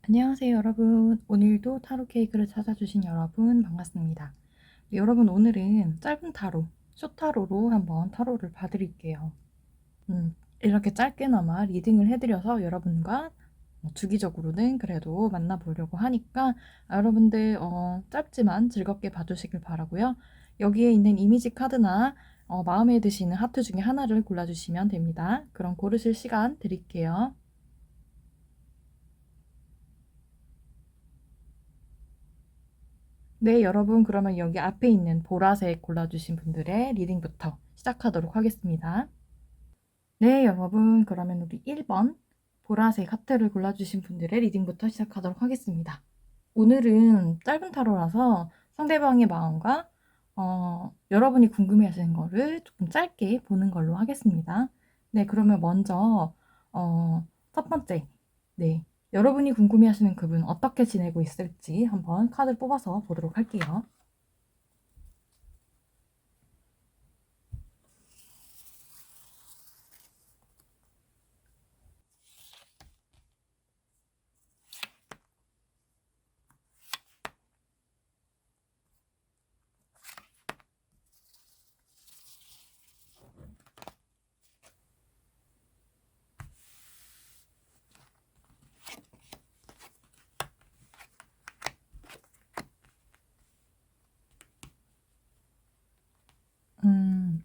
안녕하세요, 여러분. 오늘도 타로 케이크를 찾아주신 여러분 반갑습니다. 네, 여러분 오늘은 짧은 타로, 쇼타로로 한번 타로를 봐드릴게요. 이렇게 짧게나마 리딩을 해드려서 여러분과 주기적으로는 그래도 만나보려고 하니까 여러분들 짧지만 즐겁게 봐주시길 바라고요. 여기에 있는 이미지 카드나 마음에 드시는 하트 중에 하나를 골라주시면 됩니다. 그럼 고르실 시간 드릴게요. 네, 여러분, 그러면 여기 앞에 있는 보라색 골라주신 분들의 리딩부터 시작하도록 하겠습니다. 네, 여러분, 그러면 우리 1번 보라색 하트를 골라주신 분들의 리딩부터 시작하도록 하겠습니다. 오늘은 짧은 타로라서 상대방의 마음과 여러분이 궁금해하시는 거를 조금 짧게 보는 걸로 하겠습니다. 네, 그러면 먼저 첫 번째, 네, 여러분이 궁금해하시는 그분 어떻게 지내고 있을지 한번 카드를 뽑아서 보도록 할게요.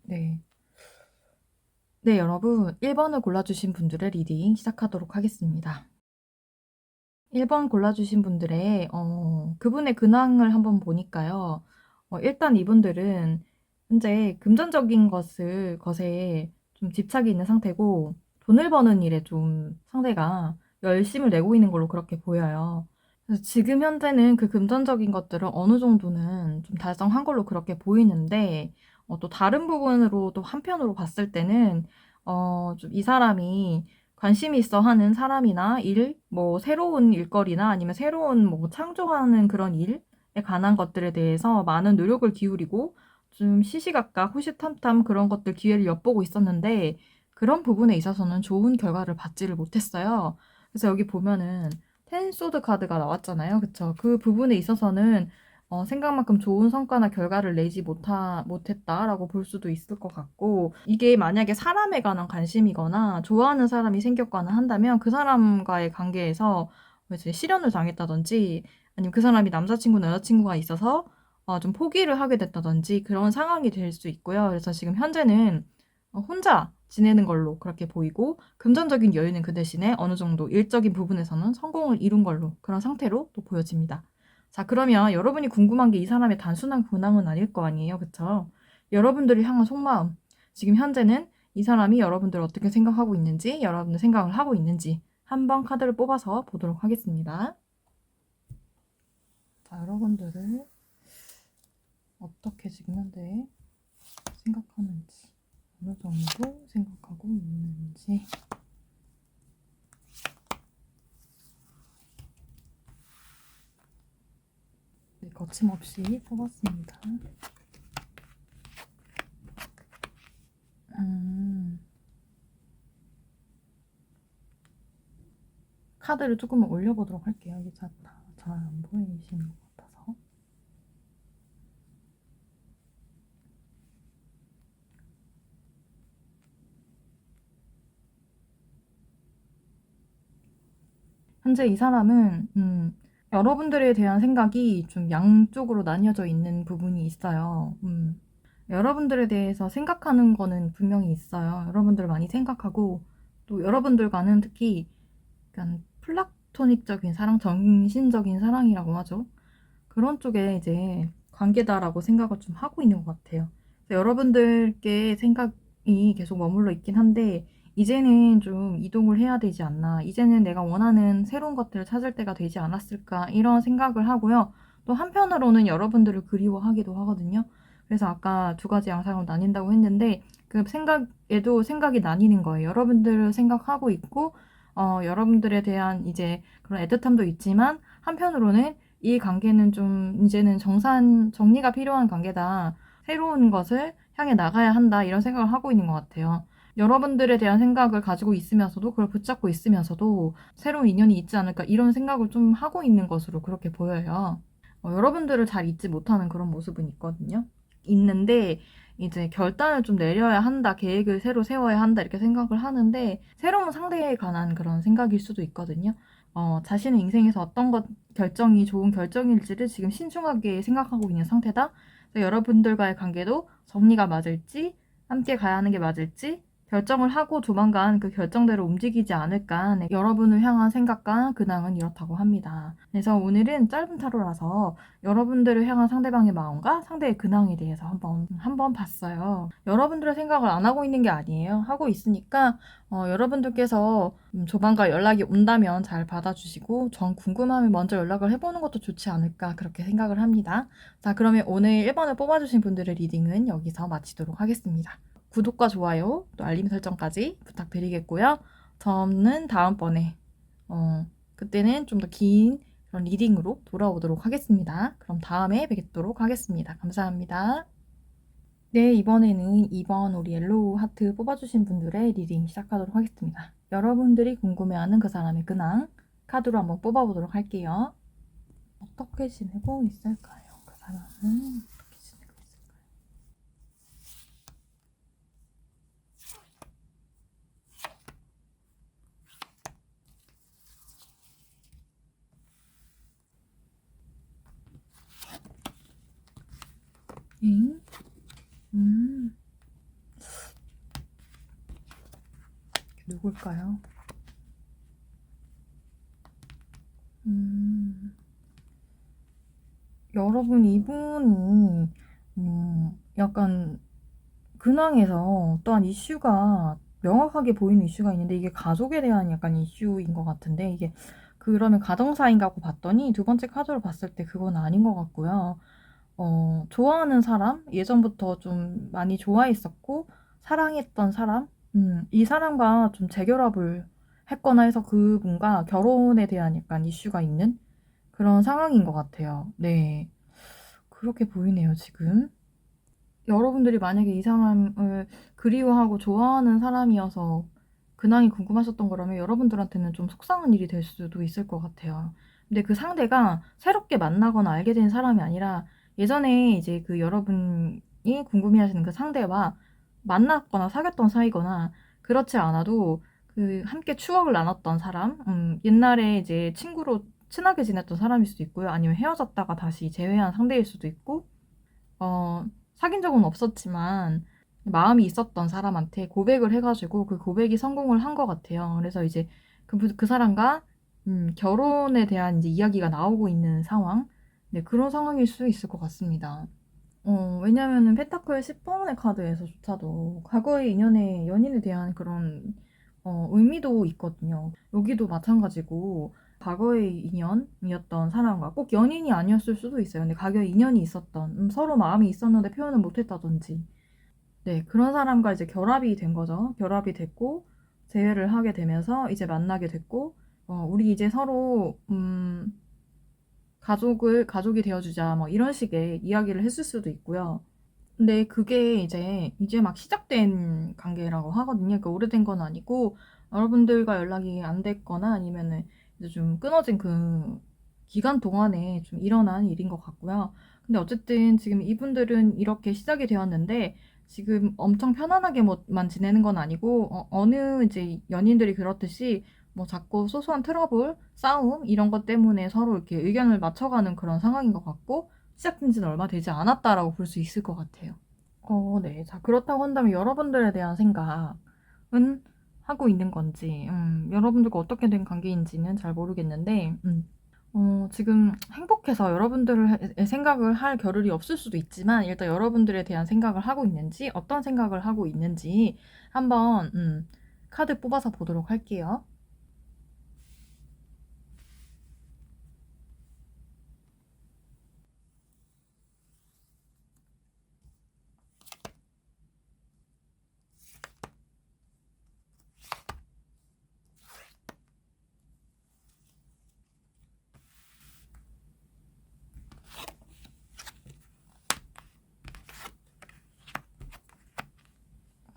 네. 네, 여러분, 1번을 골라주신 분들의 리딩 시작하도록 하겠습니다. 1번 골라주신 분들의, 그분의 근황을 한번 보니까요. 일단 이분들은 현재 금전적인 것에 좀 집착이 있는 상태고, 돈을 버는 일에 좀 상대가 열심을 내고 있는 걸로 그렇게 보여요. 그래서 지금 현재는 그 금전적인 것들을 어느 정도는 좀 달성한 걸로 그렇게 보이는데, 또 다른 부분으로 또 한편으로 봤을 때는, 좀 이 사람이 관심이 있어 하는 사람이나 뭐 새로운 일거리나 아니면 새로운 뭐 창조하는 그런 일에 관한 것들에 대해서 많은 노력을 기울이고 좀 시시각각 호시탐탐 그런 것들 기회를 엿보고 있었는데 그런 부분에 있어서는 좋은 결과를 받지를 못했어요. 그래서 여기 보면은 텐 소드 카드가 나왔잖아요. 그쵸? 그 부분에 있어서는 생각만큼 좋은 성과나 결과를 내지 못했다라고 볼 수도 있을 것 같고, 이게 만약에 사람에 관한 관심이거나 좋아하는 사람이 생겼거나 한다면 그 사람과의 관계에서 이제 실연을 당했다든지, 아니면 그 사람이 남자친구나 여자친구가 있어서 좀 포기를 하게 됐다든지 그런 상황이 될 수 있고요. 그래서 지금 현재는 혼자 지내는 걸로 그렇게 보이고, 금전적인 여유는 그 대신에 어느 정도 일적인 부분에서는 성공을 이룬 걸로 그런 상태로 또 보여집니다. 자, 그러면 여러분이 궁금한 게 이 사람의 단순한 근황은 아닐 거 아니에요. 그쵸? 여러분들을 향한 속마음. 지금 현재는 이 사람이 여러분들을 어떻게 생각하고 있는지, 여러분들 생각을 하고 있는지 한번 카드를 뽑아서 보도록 하겠습니다. 자, 여러분들을 어떻게 지금 현재 생각하는지, 어느 정도 생각하고 있는지. 네, 거침없이 뽑았습니다. 카드를 조금 올려보도록 할게요. 이게 잘 안 보이시는 것 같아서. 현재 이 사람은 여러분들에 대한 생각이 좀 양쪽으로 나뉘어져 있는 부분이 있어요. 여러분들에 대해서 생각하는 거는 분명히 있어요. 여러분들을 많이 생각하고 또 여러분들과는 특히 약간 플라토닉적인 사랑, 정신적인 사랑이라고 하죠. 그런 쪽에 이제 관계다라고 생각을 좀 하고 있는 것 같아요. 그래서 여러분들께 생각이 계속 머물러 있긴 한데 이제는 좀 이동을 해야 되지 않나. 이제는 내가 원하는 새로운 것들을 찾을 때가 되지 않았을까. 이런 생각을 하고요. 또 한편으로는 여러분들을 그리워하기도 하거든요. 그래서 아까 두 가지 양상으로 나뉜다고 했는데 그 생각에도 생각이 나뉘는 거예요. 여러분들을 생각하고 있고 여러분들에 대한 이제 그런 애틋함도 있지만 한편으로는 이 관계는 좀 이제는 정리가 필요한 관계다. 새로운 것을 향해 나가야 한다. 이런 생각을 하고 있는 것 같아요. 여러분들에 대한 생각을 가지고 있으면서도 그걸 붙잡고 있으면서도 새로운 인연이 있지 않을까 이런 생각을 좀 하고 있는 것으로 그렇게 보여요. 여러분들을 잘 잊지 못하는 그런 모습은 있거든요. 있는데 이제 결단을 좀 내려야 한다, 계획을 새로 세워야 한다 이렇게 생각을 하는데 새로운 상대에 관한 그런 생각일 수도 있거든요. 자신의 인생에서 어떤 것 결정이 좋은 결정일지를 지금 신중하게 생각하고 있는 상태다. 그래서 여러분들과의 관계도 정리가 맞을지 함께 가야 하는 게 맞을지 결정을 하고 조만간 그 결정대로 움직이지 않을까. 네, 여러분을 향한 생각과 근황은 이렇다고 합니다. 그래서 오늘은 짧은 타로라서 여러분들을 향한 상대방의 마음과 상대의 근황에 대해서 한번 봤어요. 여러분들의 생각을 안 하고 있는 게 아니에요. 하고 있으니까 여러분들께서 조만간 연락이 온다면 잘 받아주시고 전 궁금하면 먼저 연락을 해보는 것도 좋지 않을까 그렇게 생각을 합니다. 자, 그러면 오늘 1번을 뽑아주신 분들의 리딩은 여기서 마치도록 하겠습니다. 구독과 좋아요, 또 알림 설정까지 부탁드리겠고요. 저는 다음번에 그때는 좀 더 긴 그런 리딩으로 돌아오도록 하겠습니다. 그럼 다음에 뵙도록 하겠습니다. 감사합니다. 네, 이번에는 2번 우리 옐로우 하트 뽑아주신 분들의 리딩 시작하도록 하겠습니다. 여러분들이 궁금해하는 그 사람의 근황 카드로 한번 뽑아보도록 할게요. 어떻게 지내고 있을까요? 그 사람은 어떻게 지내고 있을까요? 응? 누굴까요? 여러분, 이분이, 약간, 근황에서 또한 이슈가, 명확하게 보이는 이슈가 있는데, 이게 가족에 대한 약간 이슈인 것 같은데, 이게, 그러면 가정사인가 고 봤더니, 두 번째 카드로 봤을 때 그건 아닌 것 같고요. 좋아하는 사람, 예전부터 좀 많이 좋아했었고, 사랑했던 사람, 이 사람과 좀 재결합을 했거나 해서 그분과 결혼에 대한 약간 이슈가 있는 그런 상황인 것 같아요. 네. 그렇게 보이네요, 지금. 여러분들이 만약에 이 사람을 그리워하고 좋아하는 사람이어서 근황이 궁금하셨던 거라면 여러분들한테는 좀 속상한 일이 될 수도 있을 것 같아요. 근데 그 상대가 새롭게 만나거나 알게 된 사람이 아니라 예전에 이제 그 여러분이 궁금해하시는 그 상대와 만났거나 사귀었던 사이거나 그렇지 않아도 그 함께 추억을 나눴던 사람, 옛날에 이제 친구로 친하게 지냈던 사람일 수도 있고요. 아니면 헤어졌다가 다시 재회한 상대일 수도 있고, 어, 사귄 적은 없었지만 마음이 있었던 사람한테 고백을 해가지고 그 고백이 성공을 한 것 같아요. 그래서 이제 그 사람과 결혼에 대한 이제 이야기가 나오고 있는 상황. 네, 그런 상황일 수 있을 것 같습니다. 왜냐면은 페타클 10번의 카드에서조차도 과거의 인연의 연인에 대한 그런 의미도 있거든요. 여기도 마찬가지고 과거의 인연이었던 사람과 꼭 연인이 아니었을 수도 있어요. 근데 과거에 인연이 있었던 서로 마음이 있었는데 표현을 못했다든지 네, 그런 사람과 이제 결합이 된 거죠. 결합이 됐고 재회를 하게 되면서 이제 만나게 됐고 우리 이제 서로 가족이 되어주자 뭐 이런 식의 이야기를 했을 수도 있고요. 근데 그게 이제 막 시작된 관계라고 하거든요. 그러니까 오래된 건 아니고 여러분들과 연락이 안 됐거나 아니면은 이제 좀 끊어진 그 기간 동안에 좀 일어난 일인 것 같고요. 근데 어쨌든 지금 이분들은 이렇게 시작이 되었는데 지금 엄청 편안하게만 지내는 건 아니고 어느 이제 연인들이 그렇듯이 뭐 자꾸 소소한 트러블, 싸움 이런 것 때문에 서로 이렇게 의견을 맞춰가는 그런 상황인 것 같고 시작된 지는 얼마 되지 않았다라고 볼 수 있을 것 같아요. 네. 자, 그렇다고 한다면 여러분들에 대한 생각은 하고 있는 건지, 여러분들과 어떻게 된 관계인지는 잘 모르겠는데, 지금 행복해서 여러분들의 생각을 할 겨를이 없을 수도 있지만, 일단 여러분들에 대한 생각을 하고 있는지, 어떤 생각을 하고 있는지 한번, 카드 뽑아서 보도록 할게요.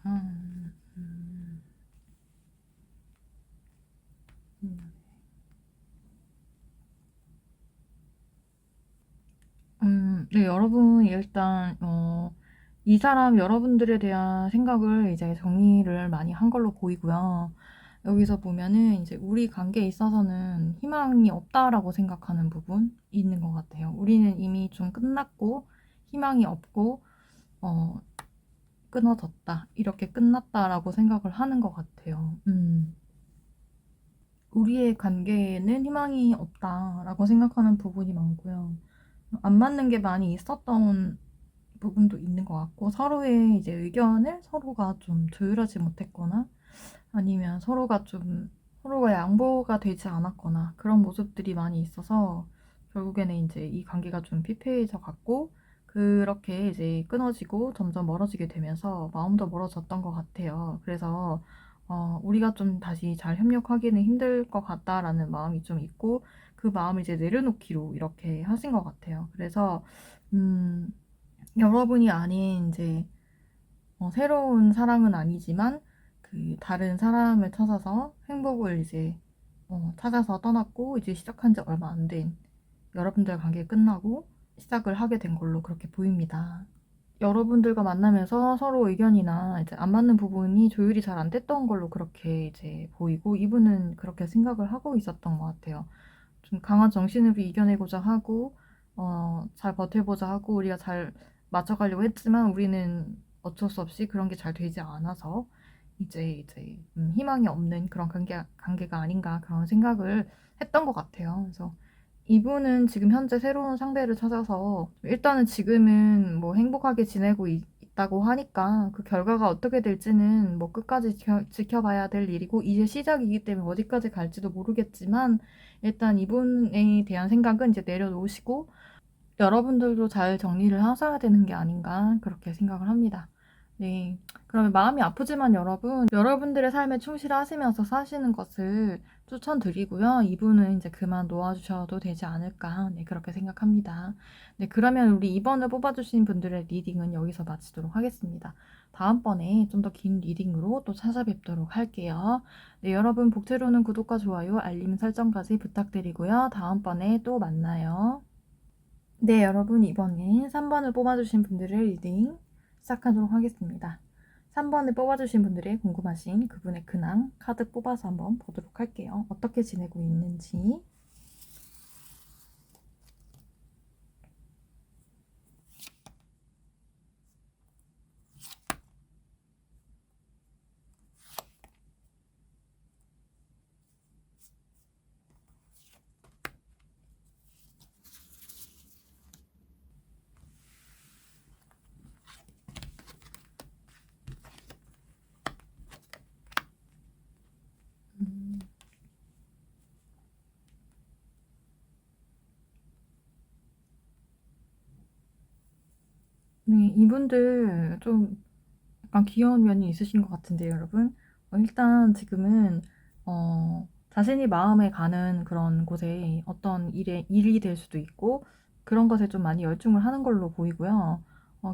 음, 네, 여러분, 일단, 이 사람 여러분들에 대한 생각을 이제 정리를 많이 한 걸로 보이고요. 여기서 보면은 이제 우리 관계에 있어서는 희망이 없다라고 생각하는 부분이 있는 것 같아요. 우리는 이미 좀 끝났고, 희망이 없고, 어, 끊어졌다. 이렇게 끝났다라고 생각을 하는 것 같아요. 우리의 관계에는 희망이 없다라고 생각하는 부분이 많고요. 안 맞는 게 많이 있었던 부분도 있는 것 같고, 서로의 이제 의견을 서로가 좀 조율하지 못했거나, 아니면 서로가 양보가 되지 않았거나, 그런 모습들이 많이 있어서, 결국에는 이제 이 관계가 좀 피폐해져 갔고, 그렇게 이제 끊어지고 점점 멀어지게 되면서 마음도 멀어졌던 것 같아요. 그래서, 우리가 좀 다시 잘 협력하기는 힘들 것 같다라는 마음이 좀 있고, 그 마음을 이제 내려놓기로 이렇게 하신 것 같아요. 그래서, 음, 여러분이 아닌 이제 새로운 사랑은 아니지만 그 다른 사람을 찾아서 행복을 이제 찾아서 떠났고 이제 시작한 지 얼마 안 된 여러분들 관계 끝나고 시작을 하게 된 걸로 그렇게 보입니다. 여러분들과 만나면서 서로 의견이나 이제 안 맞는 부분이 조율이 잘 안 됐던 걸로 그렇게 이제 보이고 이분은 그렇게 생각을 하고 있었던 것 같아요. 좀 강한 정신으로 이겨내고자 하고, 잘 버텨보자 하고, 우리가 잘 맞춰가려고 했지만, 우리는 어쩔 수 없이 그런 게 잘 되지 않아서, 희망이 없는 그런 관계가 아닌가 그런 생각을 했던 것 같아요. 그래서 이분은 지금 현재 새로운 상대를 찾아서, 일단은 지금은 뭐 행복하게 지내고 있다고 하니까, 그 결과가 어떻게 될지는 뭐 끝까지 지켜봐야 될 일이고, 이제 시작이기 때문에 어디까지 갈지도 모르겠지만, 일단 이분에 대한 생각은 이제 내려놓으시고 여러분들도 잘 정리를 하셔야 되는 게 아닌가 그렇게 생각을 합니다. 네. 그러면 마음이 아프지만 여러분들의 삶에 충실하시면서 사시는 것을 추천드리고요. 이분은 이제 그만 놓아주셔도 되지 않을까. 네, 그렇게 생각합니다. 네, 그러면 우리 이번을 뽑아주신 분들의 리딩은 여기서 마치도록 하겠습니다. 다음번에 좀 더 긴 리딩으로 또 찾아뵙도록 할게요. 네, 여러분 복채로는 구독과 좋아요, 알림 설정까지 부탁드리고요. 다음번에 또 만나요. 네, 여러분 이번엔 3번을 뽑아주신 분들의 리딩 시작하도록 하겠습니다. 3번을 뽑아주신 분들의 궁금하신 그분의 근황 카드 뽑아서 한번 보도록 할게요. 어떻게 지내고 있는지. 음, 네, 이분들 좀 약간 귀여운 면이 있으신 것 같은데요, 여러분. 일단 지금은 자신이 마음에 가는 그런 곳에 어떤 일이 될 수도 있고 그런 것에 좀 많이 열중을 하는 걸로 보이고요.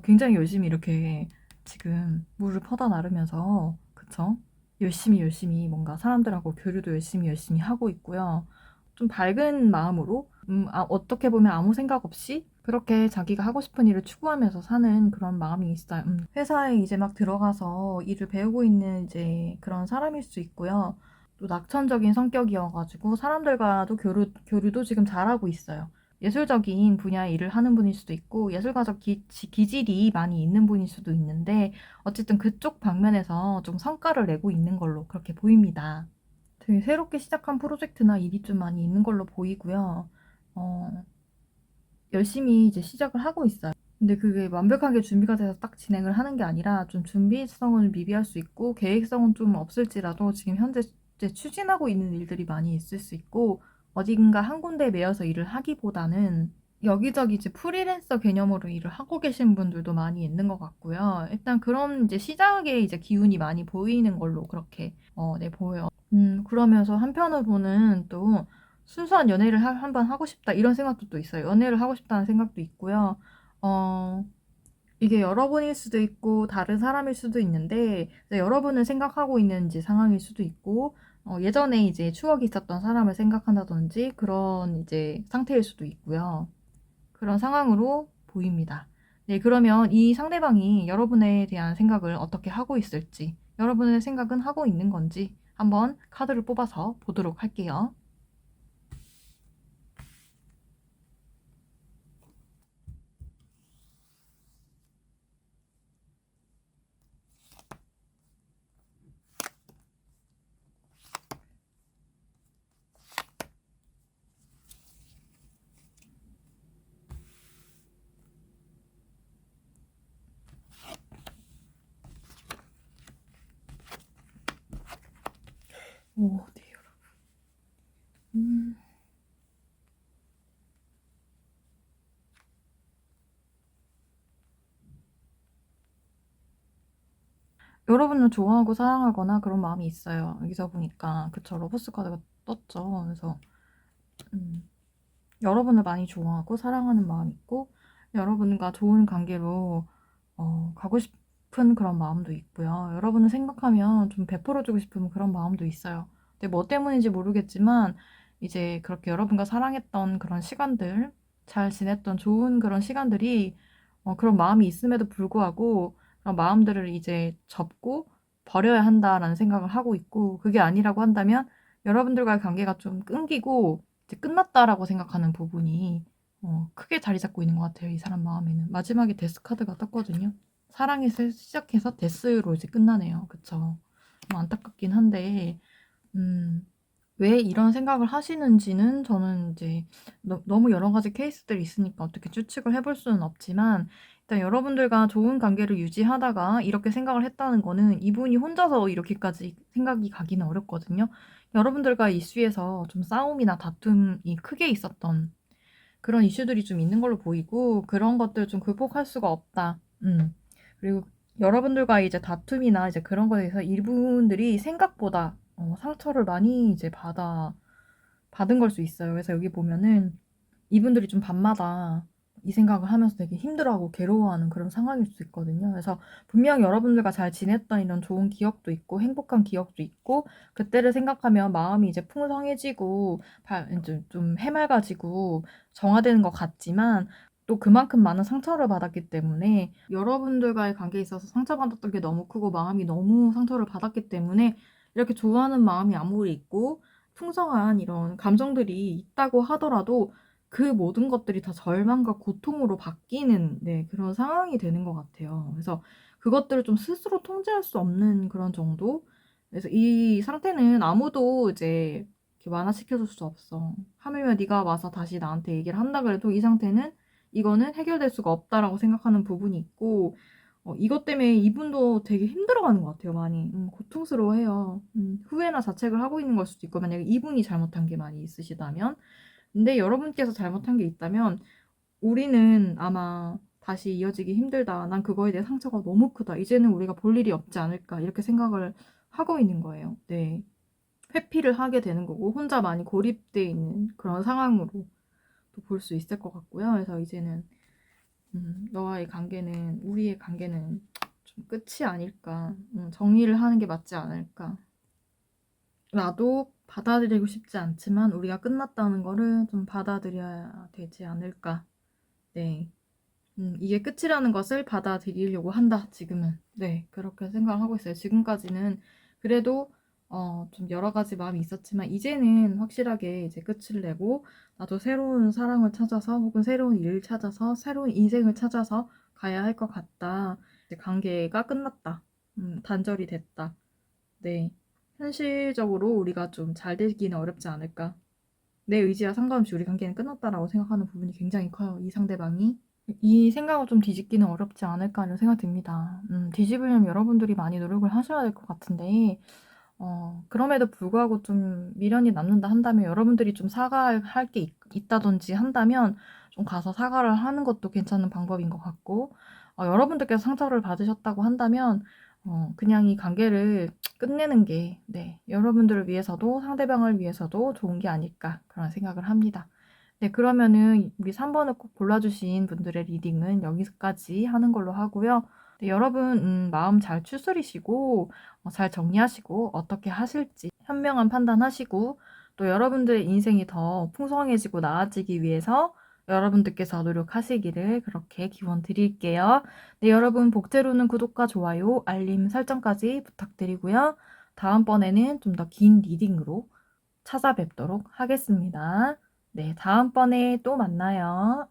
굉장히 열심히 이렇게 지금 물을 퍼다 나르면서 그쵸? 열심히 뭔가 사람들하고 교류도 열심히 하고 있고요. 좀 밝은 마음으로 어떻게 보면 아무 생각 없이 그렇게 자기가 하고 싶은 일을 추구하면서 사는 그런 마음이 있어요. 회사에 이제 막 들어가서 일을 배우고 있는 이제 그런 사람일 수 있고요. 또 낙천적인 성격이어가지고 사람들과도 교류도 지금 잘하고 있어요. 예술적인 분야의 일을 하는 분일 수도 있고 예술가적 기질이 많이 있는 분일 수도 있는데 어쨌든 그쪽 방면에서 좀 성과를 내고 있는 걸로 그렇게 보입니다. 되게 새롭게 시작한 프로젝트나 일이 좀 많이 있는 걸로 보이고요. 어, 열심히 이제 시작을 하고 있어요. 근데 그게 완벽하게 준비가 돼서 딱 진행을 하는 게 아니라 좀 준비성은 미비할 수 있고 계획성은 좀 없을지라도 지금 현재 이제 추진하고 있는 일들이 많이 있을 수 있고 어딘가 한 군데에 매여서 일을 하기보다는 여기저기 이제 프리랜서 개념으로 일을 하고 계신 분들도 많이 있는 것 같고요. 일단 그런 이제 시작에 이제 기운이 많이 보이는 걸로 그렇게 네, 보여요. 그러면서 한편으로는 또 순수한 연애를 한번 하고 싶다 이런 생각도 또 있어요. 연애를 하고 싶다는 생각도 있고요. 어, 이게 여러분일 수도 있고 다른 사람일 수도 있는데 이제 여러분을 생각하고 있는 이제 상황일 수도 있고 예전에 이제 추억이 있었던 사람을 생각한다든지 그런 이제 상태일 수도 있고요. 그런 상황으로 보입니다. 네, 그러면 이 상대방이 여러분에 대한 생각을 어떻게 하고 있을지, 여러분의 생각은 하고 있는 건지 한번 카드를 뽑아서 보도록 할게요. 오, 네, 여러분. 여러분을 좋아하고 사랑하거나 그런 마음이 있어요. 여기서 보니까 그쵸, 러브스 카드가 떴죠. 그래서 여러분을 많이 좋아하고 사랑하는 마음이 있고 여러분과 좋은 관계로 가고 싶은 그런 마음도 있고요. 여러분을 생각하면 좀 베풀어주고 싶은 그런 마음도 있어요. 근데 뭐 때문인지 모르겠지만 이제 그렇게 여러분과 사랑했던 그런 시간들, 잘 지냈던 좋은 그런 시간들이 그런 마음이 있음에도 불구하고 그런 마음들을 이제 접고 버려야 한다라는 생각을 하고 있고, 그게 아니라고 한다면 여러분들과의 관계가 좀 끊기고 이제 끝났다라고 생각하는 부분이 크게 자리 잡고 있는 것 같아요. 이 사람 마음에는. 마지막에 데스 카드가 떴거든요. 사랑에서 시작해서 데스로 이제 끝나네요. 그쵸? 좀 안타깝긴 한데 왜 이런 생각을 하시는지는 저는 이제 너무 여러 가지 케이스들이 있으니까 어떻게 추측을 해볼 수는 없지만, 일단 여러분들과 좋은 관계를 유지하다가 이렇게 생각을 했다는 거는 이분이 혼자서 이렇게까지 생각이 가기는 어렵거든요. 여러분들과 이슈에서 좀 싸움이나 다툼이 크게 있었던 그런 이슈들이 좀 있는 걸로 보이고, 그런 것들을 좀 극복할 수가 없다. 그리고 여러분들과 이제 다툼이나 이제 그런 거에 대해서 이분들이 생각보다 상처를 많이 이제 받은 걸 수 있어요. 그래서 여기 보면은 이분들이 좀 밤마다 이 생각을 하면서 되게 힘들어하고 괴로워하는 그런 상황일 수 있거든요. 그래서 분명 여러분들과 잘 지냈던 이런 좋은 기억도 있고 행복한 기억도 있고, 그때를 생각하면 마음이 이제 풍성해지고 이제 좀 해맑아지고 정화되는 것 같지만, 또 그만큼 많은 상처를 받았기 때문에 여러분들과의 관계에 있어서 상처받았던 게 너무 크고 마음이 너무 상처를 받았기 때문에 이렇게 좋아하는 마음이 아무리 있고 풍성한 이런 감정들이 있다고 하더라도 그 모든 것들이 다 절망과 고통으로 바뀌는 그런 상황이 되는 것 같아요. 그래서 그것들을 좀 스스로 통제할 수 없는 그런 정도? 그래서 이 상태는 아무도 이제 이렇게 완화시켜줄 수 없어. 하물며 네가 와서 다시 나한테 얘기를 한다 그래도 이 상태는 이거는 해결될 수가 없다라고 생각하는 부분이 있고, 이것 때문에 이분도 되게 힘들어하는 것 같아요, 많이. 고통스러워해요. 후회나 자책을 하고 있는 걸 수도 있고, 만약에 이분이 잘못한 게 많이 있으시다면. 근데 여러분께서 잘못한 게 있다면 우리는 아마 다시 이어지기 힘들다. 난 그거에 대해 상처가 너무 크다. 이제는 우리가 볼 일이 없지 않을까. 이렇게 생각을 하고 있는 거예요. 네. 회피를 하게 되는 거고, 혼자 많이 고립되어 있는 그런 상황으로 또 볼 수 있을 것 같고요. 그래서 이제는 너와의 관계는, 우리의 관계는 좀 끝이 아닐까. 정리를 하는 게 맞지 않을까. 나도 받아들이고 싶지 않지만 우리가 끝났다는 거를 좀 받아들여야 되지 않을까. 네. 이게 끝이라는 것을 받아들이려고 한다, 지금은. 네, 그렇게 생각을 하고 있어요. 지금까지는 그래도 좀 여러 가지 마음이 있었지만 이제는 확실하게 이제 끝을 내고 나도 새로운 사랑을 찾아서 혹은 새로운 일을 찾아서 새로운 인생을 찾아서 가야 할 것 같다. 이제 관계가 끝났다. 단절이 됐다. 네. 현실적으로 우리가 좀 잘 되기는 어렵지 않을까. 내 의지와 상관없이 우리 관계는 끝났다라고 생각하는 부분이 굉장히 커요, 이 상대방이. 이 생각을 좀 뒤집기는 어렵지 않을까 하는 생각이 듭니다. 뒤집으려면 여러분들이 많이 노력을 하셔야 될 것 같은데, 그럼에도 불구하고 좀 미련이 남는다 한다면, 여러분들이 좀 사과할 게 있다든지 한다면, 좀 가서 사과를 하는 것도 괜찮은 방법인 것 같고, 여러분들께서 상처를 받으셨다고 한다면, 그냥 이 관계를 끝내는 게, 네, 여러분들을 위해서도 상대방을 위해서도 좋은 게 아닐까, 그런 생각을 합니다. 네, 그러면은 우리 3번을 꼭 골라주신 분들의 리딩은 여기까지 하는 걸로 하고요. 네, 여러분 마음 잘 추스리시고 잘 정리하시고 어떻게 하실지 현명한 판단하시고, 또 여러분들의 인생이 더 풍성해지고 나아지기 위해서 여러분들께서 노력하시기를 그렇게 기원 드릴게요. 네, 여러분 복제로는 구독과 좋아요, 알림 설정까지 부탁드리고요. 다음번에는 좀 더 긴 리딩으로 찾아뵙도록 하겠습니다. 네, 다음번에 또 만나요.